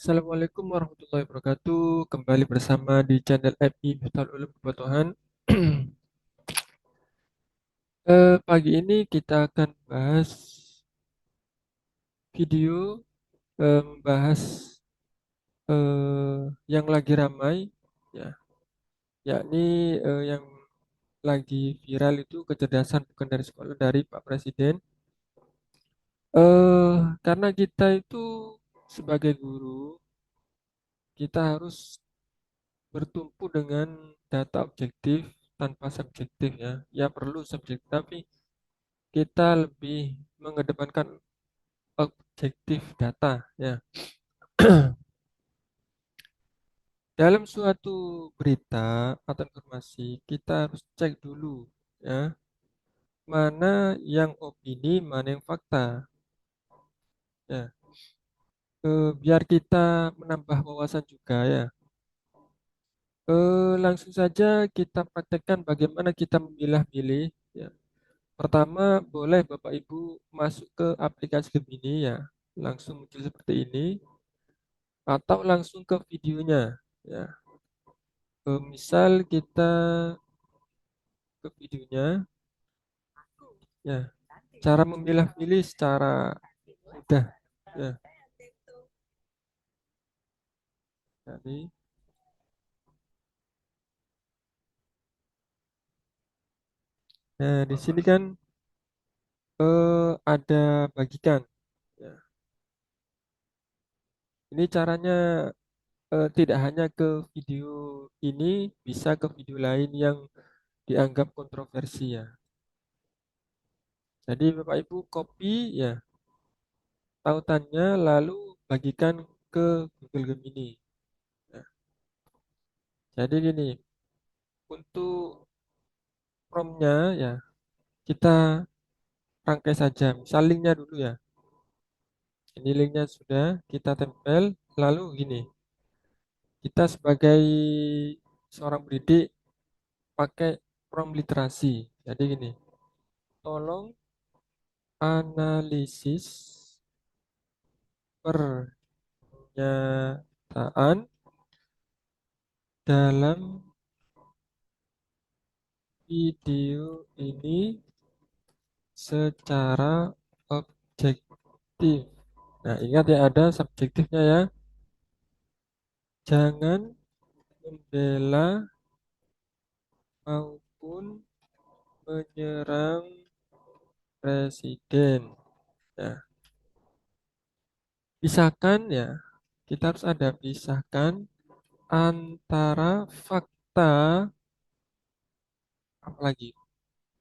Assalamualaikum warahmatullahi wabarakatuh. Kembali bersama di channel FI Miftahl Ulum Kepatuhan. Pagi ini kita akan bahas video membahas yang lagi ramai, ya, yakni yang lagi viral itu kecerdasan bukan dari sekolah dari Pak Presiden. Karena kita itu sebagai guru, kita harus bertumpu dengan data objektif tanpa subjektif ya. Ya perlu subjektif tapi kita lebih mengedepankan objektif data ya. Dalam suatu berita atau informasi kita harus cek dulu ya, mana yang opini, mana yang fakta ya. Biar kita menambah wawasan juga ya. Langsung saja kita praktekkan bagaimana kita memilah-milih ya. Pertama, boleh Bapak Ibu masuk ke aplikasi Gemini ya, langsung muncul seperti ini, atau langsung ke videonya ya. Misal kita ke videonya ya, cara memilah-milih secara mudah ya. Jadi, nah di sini kan ada bagikan ya. Ini caranya tidak hanya ke video ini, bisa ke video lain yang dianggap kontroversi ya. Jadi Bapak Ibu copy ya tautannya lalu bagikan ke Google Gemini. Ya. Jadi gini, untuk promnya ya kita rangkai saja. Misal linknya dulu ya. Ini linknya sudah kita tempel. Lalu gini, kita sebagai seorang pendidik pakai prompt literasi. Jadi gini, tolong analisis pernyataan dalam video ini secara objektif. Nah, ingat ya ada subjektifnya ya. Jangan membela maupun menyerang presiden. Ya, pisahkan ya. Kita harus ada pisahkan antara fakta, apalagi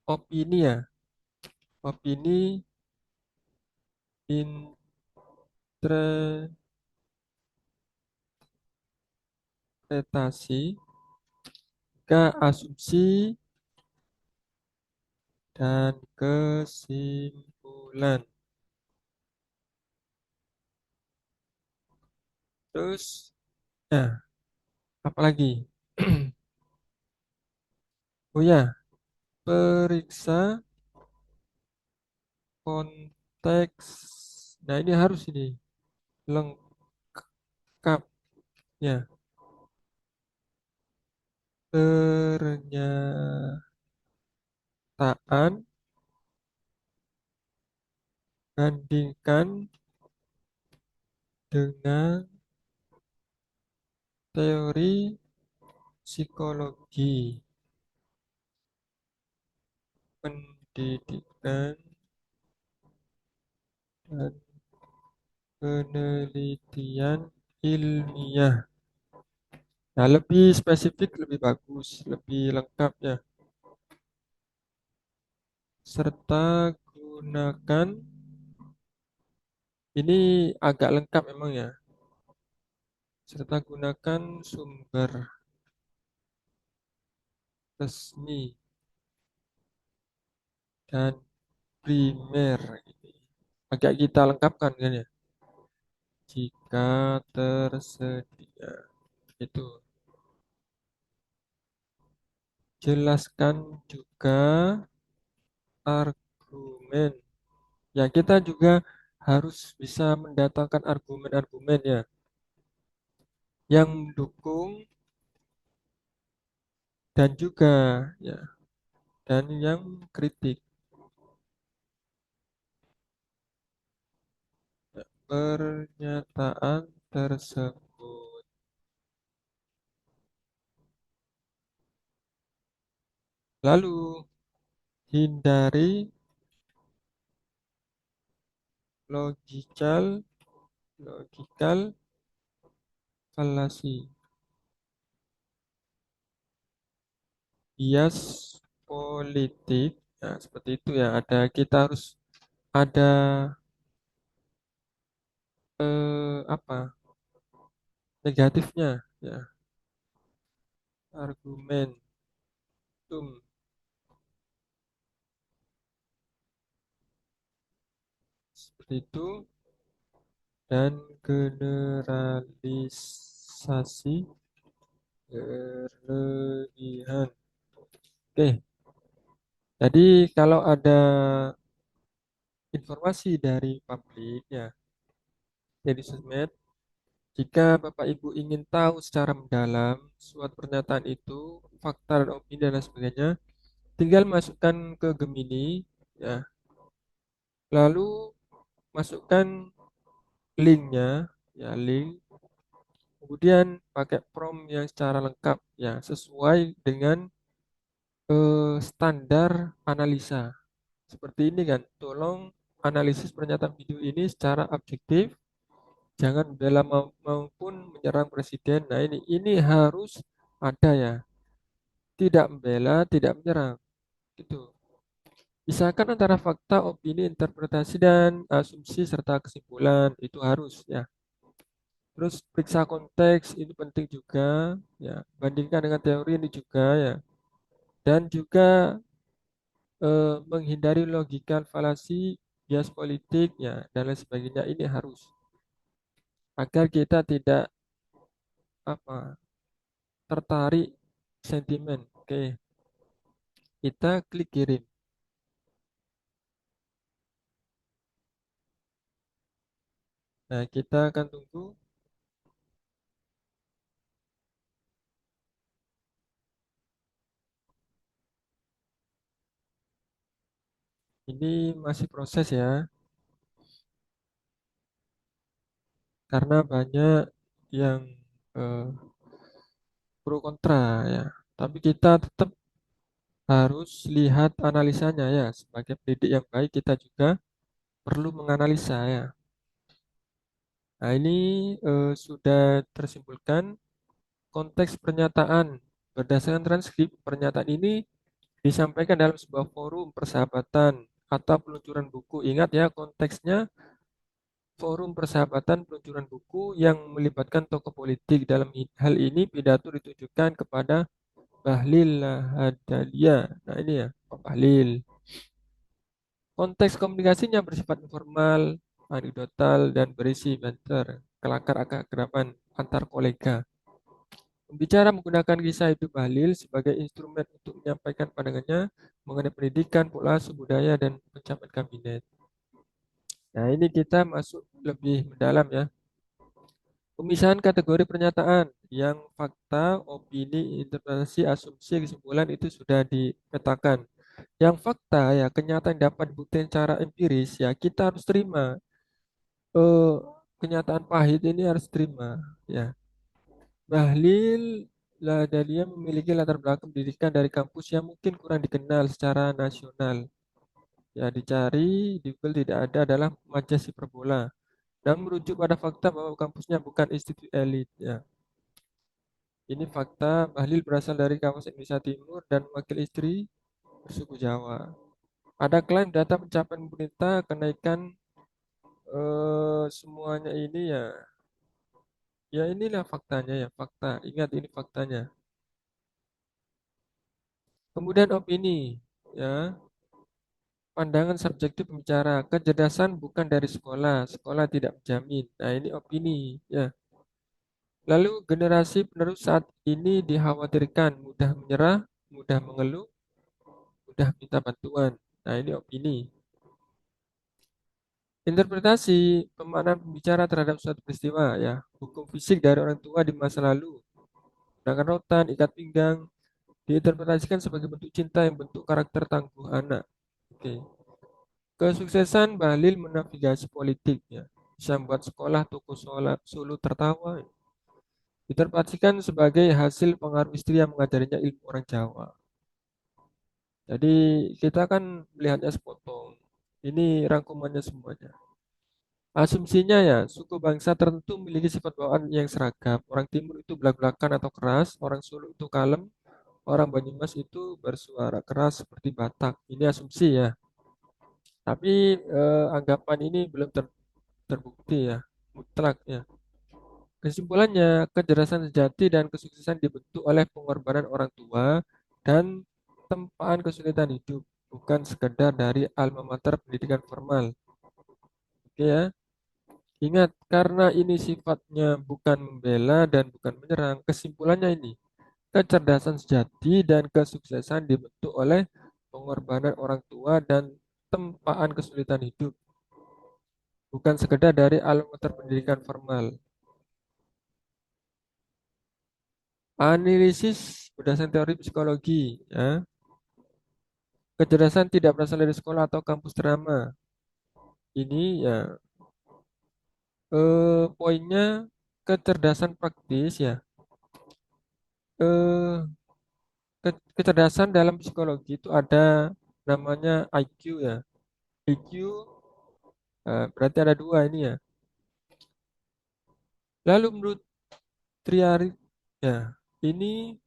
opini ya. Opini, interpretasi, ke asumsi dan kesimpulan. Terus, ya, apalagi? Oh ya, periksa konteks. Nah, ini harus ini lengkap ya. Pernyataan bandingkan dengan teori psikologi pendidikan dan penelitian ilmiah. Nah, lebih spesifik, lebih bagus, lebih lengkap ya. Serta gunakan, ini agak lengkap memang ya. Serta gunakan sumber resmi dan primer. Agak kita lengkapkan kan ya. Jika tersedia. Itu. Jelaskan juga argumen. Ya, kita juga harus bisa mendatangkan argumen-argumen ya. yang mendukung dan juga ya dan yang kritik. Ya, pernyataan tersebut. Lalu hindari logical logical fallacy, bias politik. Nah, seperti itu ya. Kita harus ada apa? Negatifnya ya, argumentum seperti itu dan generalisasi berlebihan. Oke, jadi kalau ada informasi dari publik ya, dari sosmed, jika Bapak Ibu ingin tahu secara mendalam suatu pernyataan itu, fakta dan opini dan lain sebagainya, tinggal masukkan ke Gemini ya, lalu masukkan linknya ya, link, kemudian pakai prompt yang secara lengkap ya, sesuai dengan standar analisa. Seperti ini kan, tolong analisis pernyataan video ini secara objektif, jangan membela maupun menyerang presiden. Nah, ini harus ada ya. Tidak membela, tidak menyerang. Gitu. Pisahkan antara fakta, opini, interpretasi dan asumsi serta kesimpulan. Itu harus ya. Terus periksa konteks, ini penting juga ya. Bandingkan dengan teori ini juga ya. Dan juga menghindari logikal falasi, bias politik ya dan lain sebagainya, ini harus agar kita tidak apa tertarik sentimen. Oke, kita klik kirim. Nah, kita akan tunggu. Ini masih proses ya, karena banyak yang eh, pro kontra ya. Tapi kita tetap harus lihat analisanya ya. Sebagai pendidik yang baik, kita juga perlu menganalisa ya. Nah, ini sudah tersimpulkan konteks pernyataan. Berdasarkan transkrip, pernyataan ini disampaikan dalam sebuah forum persahabatan atau peluncuran buku. Ingat ya, konteksnya forum persahabatan peluncuran buku yang melibatkan tokoh politik. Dalam hal ini, pidato ditujukan kepada Bahlil Lahadalia. Nah, ini ya, Pak Bahlil. Konteks komunikasinya bersifat informal, anekdotal, dan berisi banter, kelakar keakraban antar kolega. Pembicara menggunakan kisah hidup Bahlil sebagai instrumen untuk menyampaikan pandangannya mengenai pendidikan, pola asuh budaya, dan pencapaian kabinet. Nah, ini kita masuk lebih mendalam ya. Pemisahan kategori pernyataan yang fakta, opini, interpretasi, asumsi, kesimpulan itu sudah dipetakan. Yang fakta ya kenyataan yang dapat dibuktikan secara empiris ya kita harus terima. Eh, Kenyataan pahit ini harus terima ya. Bahlil Lahadalia memiliki latar belakang pendidikan dari kampus yang mungkin kurang dikenal secara nasional. Ya, dicari di Google tidak ada adalah majas hiperbola. Dan merujuk pada fakta bahwa kampusnya bukan institut elit. Ya, ini fakta. Bahlil berasal dari kawasan Indonesia Timur dan wakil istri bersuku Jawa. Ada klaim data pencapaian pemerintah kenaikan semuanya ini ya. Ya inilah faktanya ya, fakta. Ingat ini faktanya. Kemudian opini, ya. Pandangan subjektif pembicara, kecerdasan bukan dari sekolah, sekolah tidak menjamin. Nah, ini opini, ya. Lalu generasi penerus saat ini dikhawatirkan mudah menyerah, mudah mengeluh, mudah minta bantuan. Nah, ini opini. Interpretasi pemaknaan pembicara terhadap suatu peristiwa ya, hukum fisik dari orang tua di masa lalu, gerakan rotan, ikat pinggang, diinterpretasikan sebagai bentuk cinta yang bentuk karakter tangguh anak. Oke. Kesuksesan Bahlil menavigasi politiknya, bisa membuat sekolah toko Solo tertawa. Diterpasikan sebagai hasil pengaruh istri yang mengajarinya ilmu orang Jawa. Jadi kita kan melihatnya sepotong. Ini rangkumannya semuanya. Asumsinya ya, suku bangsa tertentu memiliki sifat bawaan yang seragam. Orang Timur itu belak-belakan atau keras, orang Solo itu kalem, orang Banyumas itu bersuara keras seperti Batak. Ini asumsi ya. Tapi anggapan ini belum terbukti ya, mutlak ya. Kesimpulannya, kecerdasan sejati dan kesuksesan dibentuk oleh pengorbanan orang tua dan tempaan kesulitan hidup, bukan sekedar dari alma mater pendidikan formal. Oke ya. Ingat, karena ini sifatnya bukan membela dan bukan menyerang, kesimpulannya ini, kecerdasan sejati dan kesuksesan dibentuk oleh pengorbanan orang tua dan tempaan kesulitan hidup, bukan sekedar dari alma mater pendidikan formal. Analisis berdasarkan teori psikologi, ya. Kecerdasan tidak berasal dari sekolah atau kampus ternama. Ini ya poinnya kecerdasan praktis ya. Eh Kecerdasan dalam psikologi itu ada namanya IQ ya. IQ berarti ada dua ini ya. Lalu menurut Triari ya, ini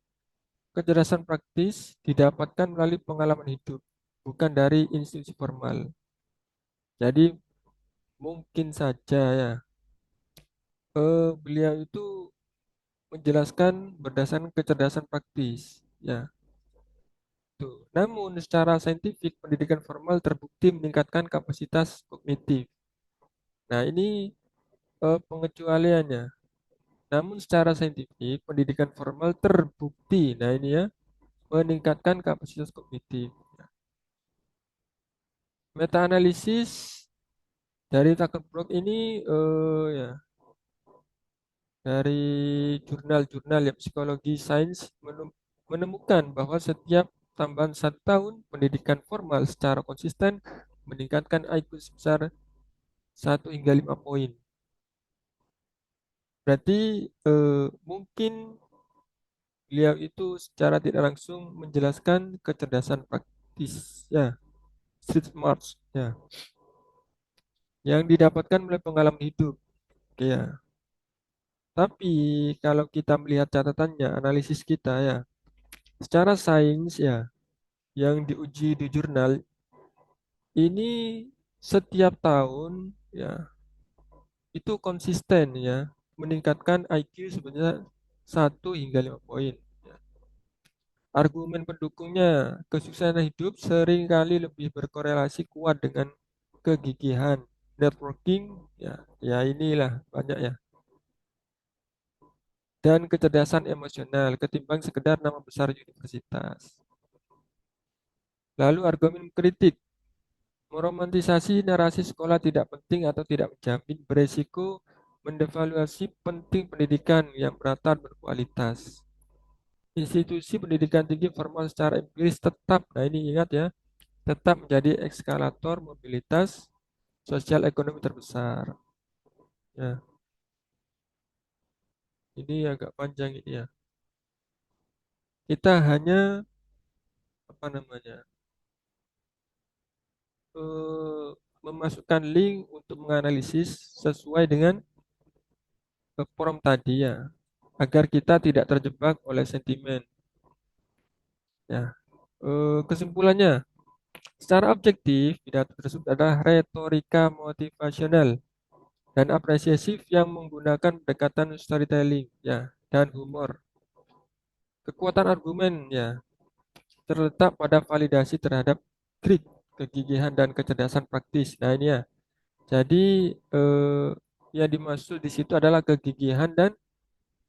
kecerdasan praktis didapatkan melalui pengalaman hidup, bukan dari institusi formal. Jadi mungkin saja ya, beliau itu menjelaskan berdasarkan kecerdasan praktis. Ya, tuh. Namun secara saintifik pendidikan formal terbukti meningkatkan kapasitas kognitif. Nah, ini pengecualiannya. Namun secara saintifik pendidikan formal terbukti, nah ini ya, meningkatkan kapasitas kognitif. Meta analisis dari Zuckerberg ini ya dari jurnal-jurnal ya psikologi sains menemukan bahwa setiap tambahan 1 tahun pendidikan formal secara konsisten meningkatkan IQ sebesar 1 hingga 5 poin. Berarti mungkin beliau itu secara tidak langsung menjelaskan kecerdasan praktis ya, street smarts ya, yang didapatkan melalui pengalaman hidup. Oke, ya. Tapi kalau kita melihat catatannya, analisis kita ya, secara sains ya, yang diuji di jurnal ini setiap tahun ya itu konsisten ya meningkatkan IQ sebenarnya 1 hingga 5 poin. Ya. Argumen pendukungnya kesuksesan hidup seringkali lebih berkorelasi kuat dengan kegigihan, networking, ya inilah banyak ya, dan kecerdasan emosional ketimbang sekedar nama besar universitas. Lalu argumen kritik. Meromantisasi narasi sekolah tidak penting atau tidak menjamin beresiko mendevaluasi penting pendidikan yang merata berkualitas. Institusi pendidikan tinggi formal secara empiris tetap, nah ini ingat ya, tetap menjadi ekskalator mobilitas sosial ekonomi terbesar. Ya, ini agak panjang ini ya. Kita hanya apa namanya eh, memasukkan link untuk menganalisis sesuai dengan prompt tadi ya, agar kita tidak terjebak oleh sentimen. Ya, kesimpulannya, secara objektif pidato tersebut adalah retorika motivasional dan apresiasif yang menggunakan pendekatan storytelling ya dan humor. Kekuatan argumen ya terletak pada validasi terhadap grit, kegigihan dan kecerdasan praktis. Nah ini ya. Jadi yang dimaksud di situ adalah kegigihan dan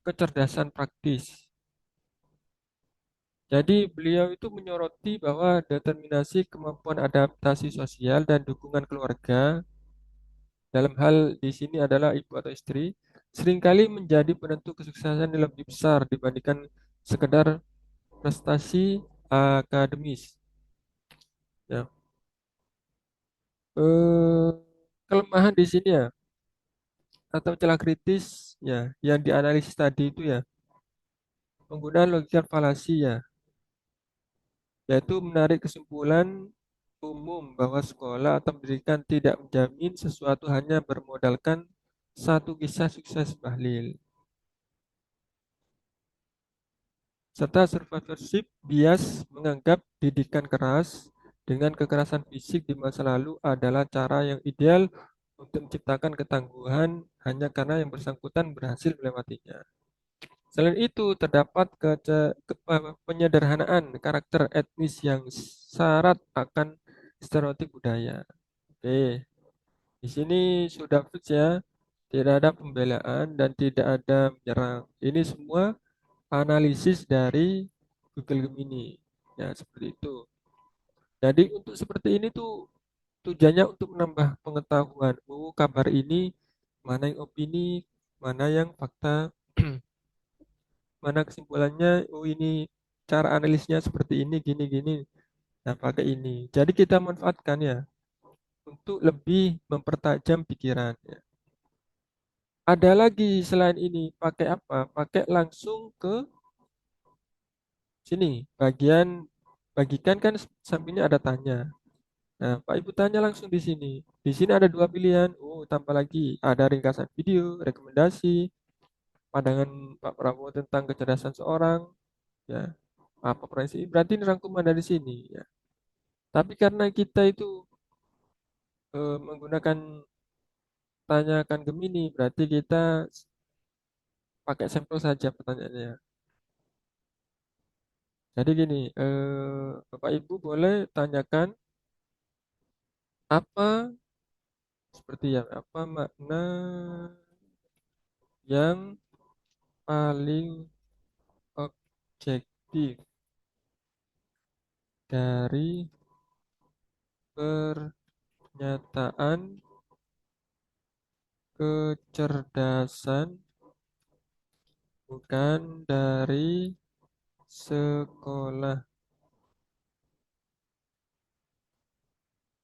kecerdasan praktis. Jadi beliau itu menyoroti bahwa determinasi kemampuan adaptasi sosial dan dukungan keluarga dalam hal di sini adalah ibu atau istri, seringkali menjadi penentu kesuksesan yang lebih besar dibandingkan sekedar prestasi akademis. Ya. Eh, Kelemahan di sini ya, atau celah kritis ya, yang dianalisis tadi itu ya, penggunaan logika falasi ya, yaitu menarik kesimpulan umum bahwa sekolah atau pendidikan tidak menjamin sesuatu hanya bermodalkan satu kisah sukses bahlil. Serta survivorship bias menganggap didikan keras dengan kekerasan fisik di masa lalu adalah cara yang ideal untuk menciptakan ketangguhan hanya karena yang bersangkutan berhasil melewatinya. Selain itu, terdapat penyederhanaan karakter etnis yang syarat akan stereotip budaya. Oke, di sini sudah fix ya, tidak ada pembelaan dan tidak ada menyerang. Ini semua analisis dari Google Gemini. Ya, seperti itu. Jadi untuk seperti ini tuh tujuannya untuk menambah pengetahuan. Oh, kabar ini mana yang opini, mana yang fakta, mana kesimpulannya. Oh, ini cara analisnya seperti ini, gini-gini. Nah, pakai ini. Jadi kita manfaatkan ya untuk lebih mempertajam pikiran. Ya. Ada lagi selain ini, pakai apa? Pakai langsung ke sini. Bagikan kan sampingnya ada tanya. Nah, Pak Ibu tanya langsung di sini. Di sini ada dua pilihan. Oh, tambah lagi. Ada ringkasan video, rekomendasi, pandangan Pak Prabowo tentang kecerdasan seorang. Ya, apa proyeksi? Berarti ini rangkuman dari sini. Ya. Tapi karena kita itu menggunakan tanyakan Gemini, berarti kita pakai sampel saja pertanyaannya. Jadi gini, Bapak Ibu boleh tanyakan apa seperti yang apa makna yang paling objektif dari pernyataan kecerdasan bukan dari sekolah.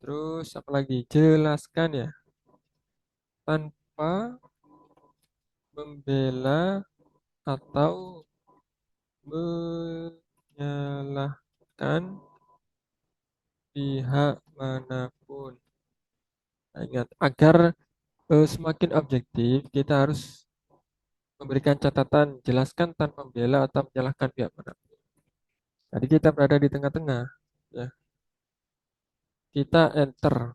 Terus apa lagi? Jelaskan ya, tanpa membela atau menyalahkan pihak manapun. Nah, ingat, agar semakin objektif, kita harus memberikan catatan, jelaskan tanpa membela atau menyalahkan pihak manapun. Jadi kita berada di tengah-tengah. Ya. Kita enter.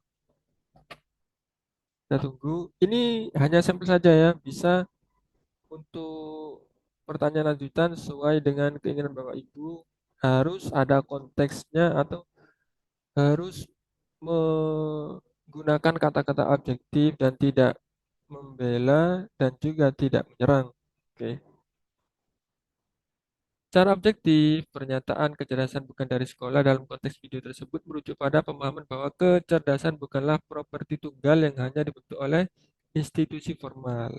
Kita tunggu. Ini hanya sampel saja ya. Bisa untuk pertanyaan lanjutan sesuai dengan keinginan Bapak Ibu. Harus ada konteksnya atau harus menggunakan kata-kata objektif dan tidak membela dan juga tidak menyerang. Oke. Secara objektif, pernyataan kecerdasan bukan dari sekolah dalam konteks video tersebut merujuk pada pemahaman bahwa kecerdasan bukanlah properti tunggal yang hanya dibentuk oleh institusi formal.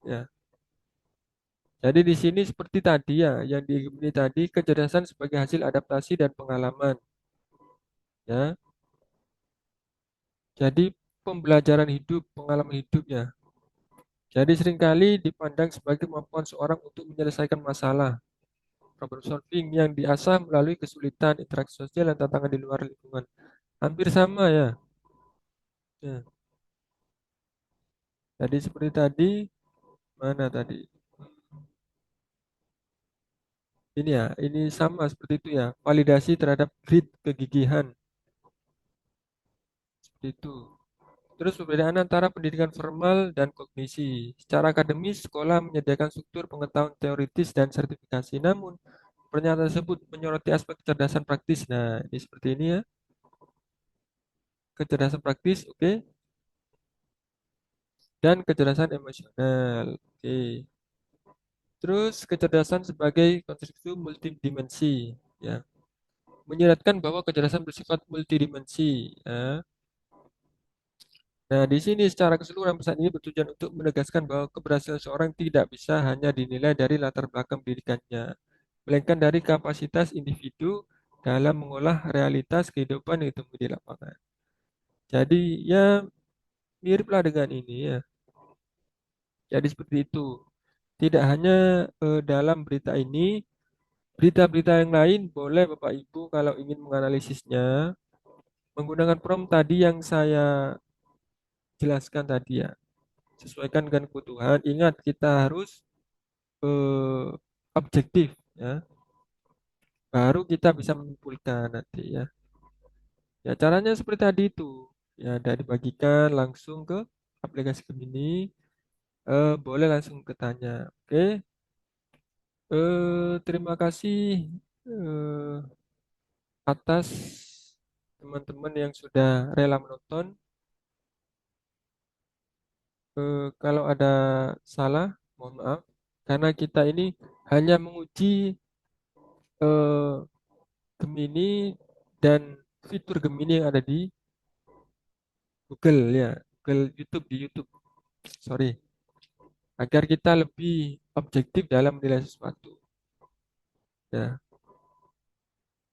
Ya. Jadi di sini seperti tadi ya, yang ini tadi kecerdasan sebagai hasil adaptasi dan pengalaman. Ya. Jadi pembelajaran hidup, pengalaman hidupnya. Jadi seringkali dipandang sebagai kemampuan seorang untuk menyelesaikan masalah, problem solving yang diasah melalui kesulitan, interaksi sosial, dan tantangan di luar lingkungan. Hampir sama ya. Ya. Jadi seperti tadi, mana tadi? Ini ya, ini sama seperti itu ya. Validasi terhadap grit kegigihan, seperti itu. Terus perbedaan antara pendidikan formal dan kognisi. Secara akademis, sekolah menyediakan struktur pengetahuan teoritis dan sertifikasi. Namun, pernyataan tersebut menyoroti aspek kecerdasan praktis. Nah, ini seperti ini ya. Kecerdasan praktis, oke. Dan kecerdasan emosional, oke. Terus kecerdasan sebagai konstruksi multidimensi, ya. Menyeratkan bahwa kecerdasan bersifat multidimensi, ya. Nah, di sini secara keseluruhan pesan ini bertujuan untuk menegaskan bahwa keberhasilan seorang tidak bisa hanya dinilai dari latar belakang pendidikannya, melainkan dari kapasitas individu dalam mengolah realitas kehidupan yang ditemui di lapangan. Jadi ya miriplah dengan ini ya. Jadi seperti itu. Tidak hanya dalam berita ini, berita-berita yang lain boleh Bapak Ibu kalau ingin menganalisisnya menggunakan prompt tadi yang saya jelaskan tadi ya. Sesuaikan dengan kebutuhan. Ingat kita harus eh, objektif ya. Baru kita bisa menyimpulkan nanti ya. Ya caranya seperti tadi itu. Ya dari dibagikan langsung ke aplikasi Gemini. Boleh langsung ketanya. Oke. Terima kasih eh, atas teman-teman yang sudah rela menonton. Kalau ada salah, mohon maaf. Karena kita ini hanya menguji eh, Gemini dan fitur Gemini yang ada di Google ya, Google YouTube di YouTube. Sorry, agar kita lebih objektif dalam menilai sesuatu. Ya,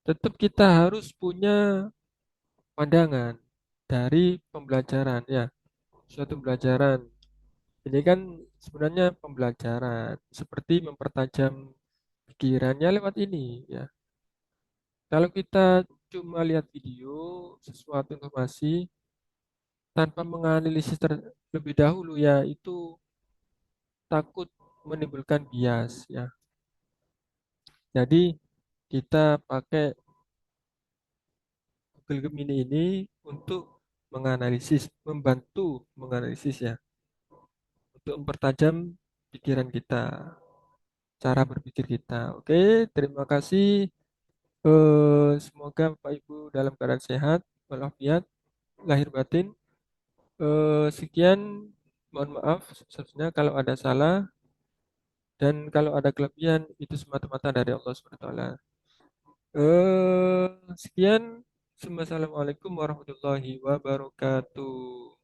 tetap kita harus punya pandangan dari pembelajaran ya, suatu pembelajaran. Ini kan sebenarnya pembelajaran seperti mempertajam pikirannya lewat ini ya. Kalau kita cuma lihat video, sesuatu informasi tanpa menganalisis terlebih dahulu ya itu takut menimbulkan bias ya. Jadi kita pakai Google Gemini ini untuk menganalisis, membantu menganalisis ya, untuk mempertajam pikiran kita, cara berpikir kita. Oke, terima kasih. Semoga Bapak Ibu dalam keadaan sehat, walafiat, lahir batin. Sekian, mohon maaf sebenarnya kalau ada salah dan kalau ada kelebihan itu semata-mata dari Allah Subhanahu wa taala. Sekian. Assalamualaikum warahmatullahi wabarakatuh.